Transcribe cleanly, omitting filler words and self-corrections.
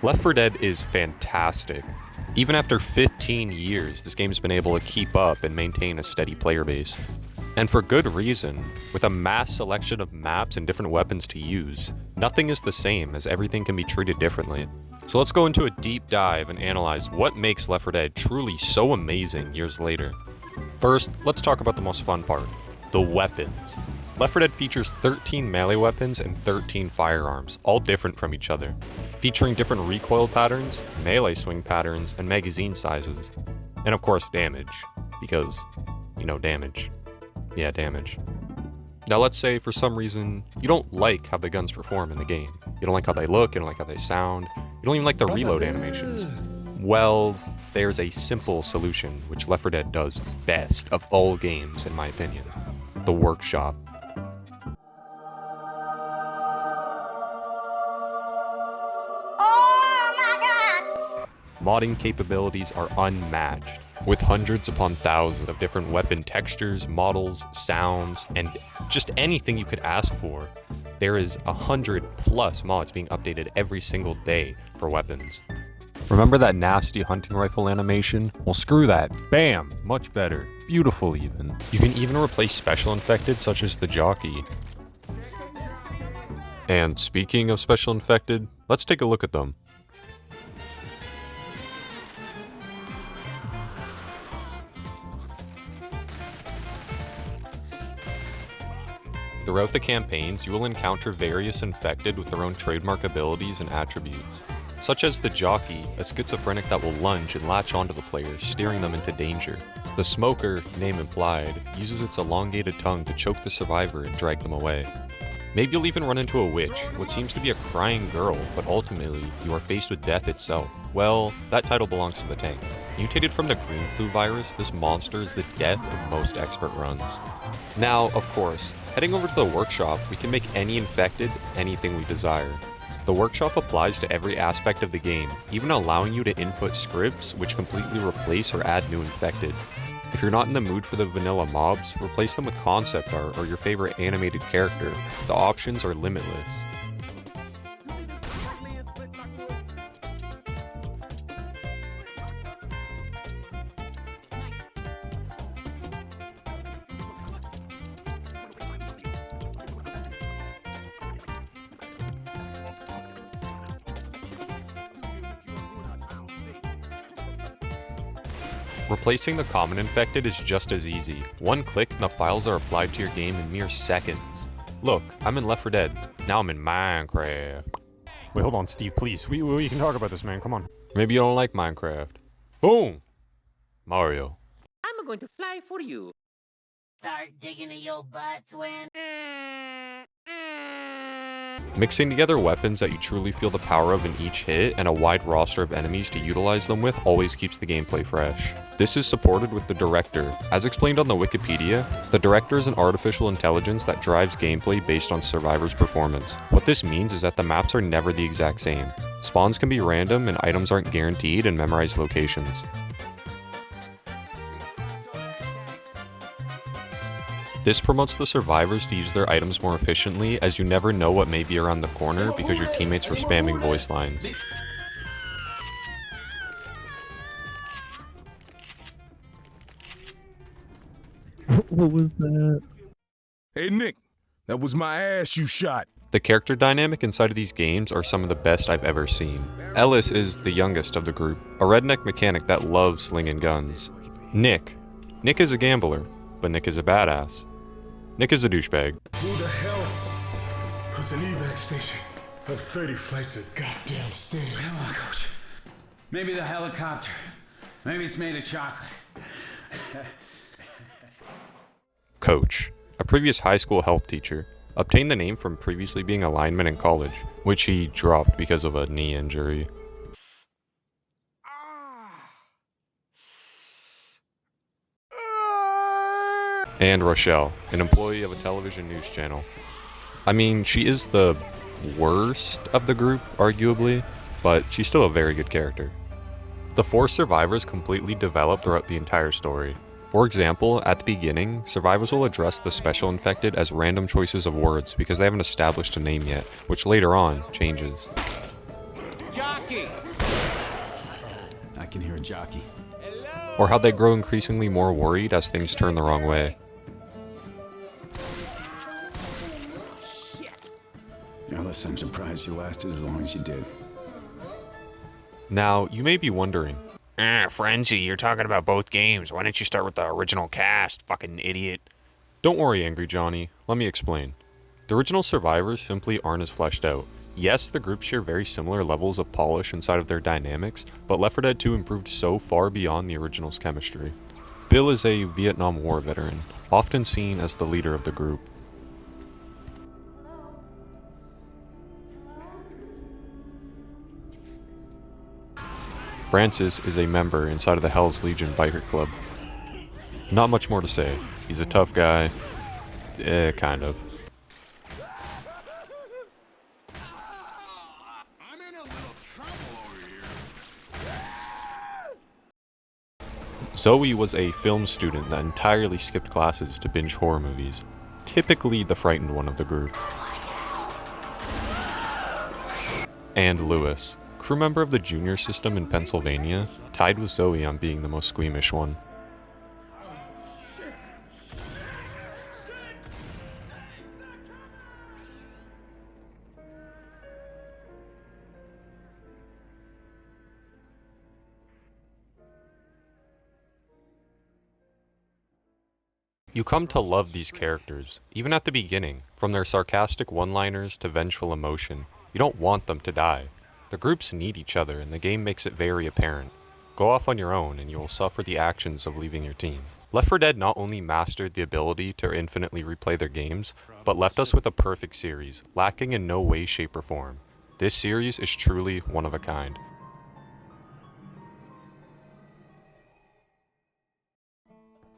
Left 4 Dead is fantastic. Even after 15 years, this game's been able to keep up and maintain a steady player base. And for good reason. With a mass selection of maps and different weapons to use, nothing is the same as everything can be treated differently. So let's go into a deep dive and analyze what makes Left 4 Dead truly so amazing years later. First, let's talk about the most fun part, the weapons. Left 4 Dead features 13 melee weapons and 13 firearms, all different from each other, featuring different recoil patterns, melee swing patterns, and magazine sizes. And of course damage, because, damage. Yeah, damage. Now let's say for some reason, you don't like how the guns perform in the game. You don't like how they look, you don't like how they sound, you don't even like the reload animations. Well, there's a simple solution, which Left 4 Dead does best of all games in my opinion. The workshop. Modding capabilities are unmatched, with hundreds upon thousands of different weapon textures, models, sounds, and just anything you could ask for. There is 100+ mods being updated every single day for weapons. Remember that nasty hunting rifle animation? Well, screw that. Bam! Much better. Beautiful even. You can even replace special infected such as the Jockey. And speaking of special infected, let's take a look at them. Throughout the campaigns, you will encounter various infected with their own trademark abilities and attributes, such as the Jockey, a schizophrenic that will lunge and latch onto the players, steering them into danger. The Smoker, name implied, uses its elongated tongue to choke the survivor and drag them away. Maybe you'll even run into a witch, what seems to be a crying girl, but ultimately, you are faced with death itself. Well, that title belongs to the tank. Mutated from the green flu virus, this monster is the death of most expert runs. Now, of course, heading over to the workshop, we can make any infected anything we desire. The workshop applies to every aspect of the game, even allowing you to input scripts which completely replace or add new infected. If you're not in the mood for the vanilla mobs, replace them with concept art or your favorite animated character. The options are limitless. Replacing the common infected is just as easy. One click and the files are applied to your game in mere seconds. Look, I'm in Left 4 Dead. Now I'm in Minecraft. Wait, hold on, Steve, please. We can talk about this, man. Come on. Maybe you don't like Minecraft. Boom! Mario. I'm going to fly for you. Start digging in your butt, twin. Mixing together weapons that you truly feel the power of in each hit and a wide roster of enemies to utilize them with always keeps the gameplay fresh. This is supported with the Director. As explained on the Wikipedia, the Director is an artificial intelligence that drives gameplay based on survivors' performance. What this means is that the maps are never the exact same. Spawns can be random and items aren't guaranteed in memorized locations. This promotes the survivors to use their items more efficiently, as you never know what may be around the corner because your teammates were spamming voice lines. What was that? Hey Nick, that was my ass you shot. The character dynamic inside of these games are some of the best I've ever seen. Ellis is the youngest of the group, a redneck mechanic that loves slinging guns. Nick is a gambler, but Nick is a badass. Nick is a douchebag. Who the hell puts an evac station up 30 flights of goddamn stairs? Come on, Coach. Maybe the helicopter. Maybe it's made of chocolate. Coach, a previous high school health teacher, obtained the name from previously being a lineman in college, which he dropped because of a knee injury. And Rochelle, an employee of a television news channel. I mean, she is the worst of the group, arguably, but she's still a very good character. The 4 survivors completely develop throughout the entire story. For example, at the beginning, survivors will address the special infected as random choices of words because they haven't established a name yet, which later on changes. Jockey! Jockey! I can hear a jockey. or how they grow increasingly more worried as things turn the wrong way. Earl, I'm surprised you lasted as long as you did. Now, you may be wondering, Frenzy, you're talking about both games. Why didn't you start with the original cast, fucking idiot? don't worry, Angry Johnny, let me explain. The original survivors simply aren't as fleshed out. Yes, the groups share very similar levels of polish inside of their dynamics, but Left 4 Dead 2 improved so far beyond the original's chemistry. Bill is a Vietnam War veteran, often seen as the leader of the group. Francis is a member inside of the Hell's Legion biker club. Not much more to say. He's a tough guy. Kind of. I'm in a little trouble over here. Zoe was a film student that entirely skipped classes to binge horror movies, typically the frightened one of the group. And Lewis, crew member of the junior system in Pennsylvania, tied with Zoe on being the most squeamish one. You come to love these characters, even at the beginning, from their sarcastic one-liners to vengeful emotion. You don't want them to die. The groups need each other, and the game makes it very apparent. Go off on your own, and you will suffer the actions of leaving your team. Left 4 Dead not only mastered the ability to infinitely replay their games, but left us with a perfect series, lacking in no way, shape, or form. This series is truly one of a kind.